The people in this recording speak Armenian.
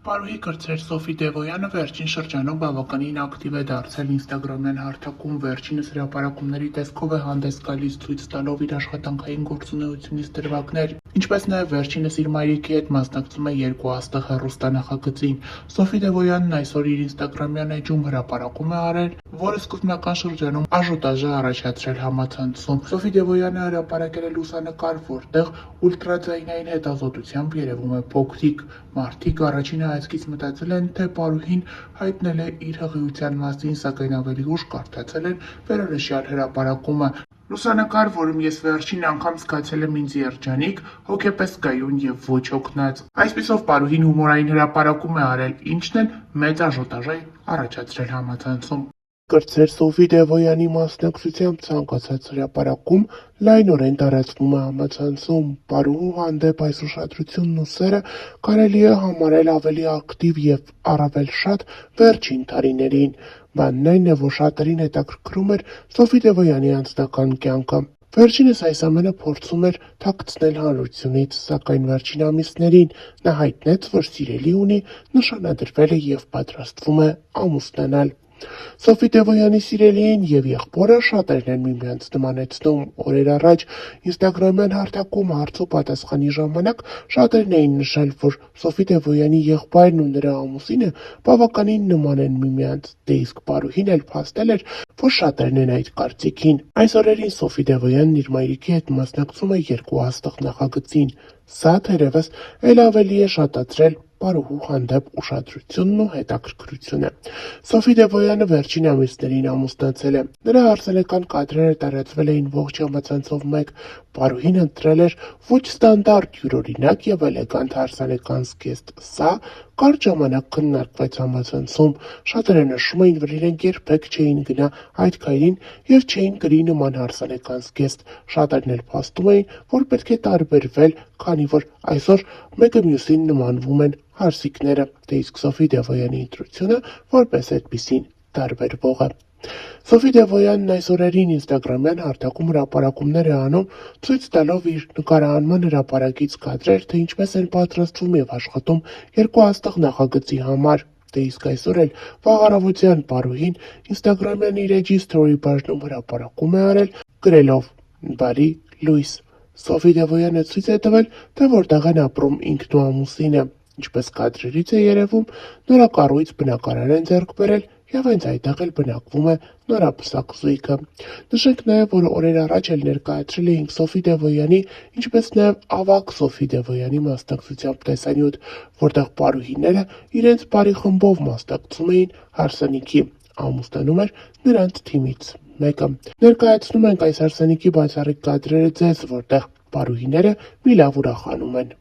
Պարուհի կրտսեր Սոֆի Դևոյանը վերջին շրջանում բավականին ակտիվ է դարձել ինստագրամյան հարթակում, վերջինս հրապարակումների տեսքով է հանդես գալիս, ցույց տալով իր աշխատանքային գործունեությունից դրվագներ, ինչպես նաև վերջինս իր մայրիկի հետ մասնակցում է երկու աստղ հեռուստանախագծին։ Սոֆի Դևոյանն այսօր իր ինստագրամյան էջում հրապարակում է արել, որը սկզբնական շրջանում աժոտաժ է առաջացրել համացանցում։ Սոֆի Դևոյանը հրապարակել է լուսանկար, որտեղ ուլտրաձայնային հետազոտությամբ երևում է փոքրիկ մարդիկ առաջին հայացքից մտածել են, թե պարուհին հայտնել է իր հղիության մասին, սակայն ավելի ուշ կարդացել են վերոնշյալ հրապարակումը։ Լուսանկար, որում ես վերջին անգամ զգացել եմ ինձ երջանիկ, հոգեպես կայուն եւ ոչ հոգնած։ Այսպիսով պարուհին հումորային հրապարակում է արել, ինչն էլ մեծ աժոտաժ է առաջացրել համացանցում։ Կրտսեր Սոֆի Դևոյանի մասնակցությամբ ցանկացած հրապարակում լայնորեն տարածվում է համացանցում։ Պարուհու հանդեպ այս ուշադրությունն ու սերը կարելի է համարել ավելի ակտիվ եւ առավել շատ վերջին տարիներին։ Բանն այն է, որ շատերին հետաքրքրում էր Սոֆի Դևոյանի անձնական կյանքը։ Վերջինս այս ամենը փորձում էր թաքցնել հանրությունից, սակայն վերջին ամիսներին նա հայտնեց, որ սիրելի ունի, նշանադրվել է եւ պատրաստվում է ամուսնանալ։ Սոֆի Դևոյանի սիրելիին եւ եղբորը շատերն են միմյանց նմանեցնում։ Օրեր առաջ ինստագրամյան հարթակում հարց ու պատասխանի ժամանակ շատերն էին նշել, որ Սոֆի Դևոյանի եղբայրն ու նրա ամուսինը բավականին նման են միմյանց, դե իսկ պարուհին էլ փաստել էր, որ շատերն են այդ կարծիքին։ Այս օրերին Սոֆի Դևոյանն իր մայրիկի հետ մասնակցում է երկու աստղ նախագծին։ Սա թերևս էլ ավելի է շատացրել պարուհու հանդեպ ուշադրությունն ու հետաքրքրությունը։ Սոֆի Դևոյանը վերջին ամիսներին ամուսնացել է։ Նրա հարսանեկան կադրերը տարածվել էին ողջ համացանցով մեկ։ Պարուհին ընտրել էր ոչ ստանդարտ, յուրօրինակ եւ էլեգանտ հարսանեկան զգեստ։ Սա կարճ ժամանակ քննարկվեց համացանցում։ Շատերը նշում էին, որ իրենք երբեք չէին գնա այդ քայլին եւ չէին կրի նման հարսանեկան զգեստ։ Շատերն էլ փաստում էին, որ պետք է տարբերվել, քանի որ այսօր մեկը մյուսին նմանվում են հարսիկները, դե իսկ Սոֆի Դևոյանի ընտրությունը որպես այդպիսին տարբերվող է։ Սոֆի Դևոյանն այս օրերին ինստագրամյան հարթակում հրապարակումներ է անում, ցույց տալով իր նկարահանման հրապարակից կադրեր, թե ինչպես են պատրաստվում եւ աշխատում երկու աստղ նախագծի համար։ Դե իսկ այսօր էլ վաղ առավոտյան պարուհին ինստագրամյան իր էջի սթորի բաժնում հրապարակում է արել, գրելով «Բարի լույս»։ Սոֆի Դևոյանը ցույց է տվել, թե որտեղ են ապրում ինքն ու ամուսինը։ Ինչպես կադրերից է երևում, նորակառույց բնակարան են ձեռք բերել եւ հենց այդտեղ էլ բնակվում է նորապսակ զույգը։ Նշենք նաեւ, որ օրեր առաջ էլ ներկայացրել էինք Սոֆի Դևոյանի, ինչպես նաեւ ավագ Սոֆի Դևոյանի մասնակցությամբ տեսանյութ, որտեղ պարուհիները իրենց բարի խմբով մասնակցում էին հարսանիքի։ Ամուսնանում էր նրանց թիմից մեկը։ Ներկայացնում ենք այս հարսանիքի բացառիկ կադրերը ձեզ, որտեղ պարուհիները մի լավ ուրախանում են։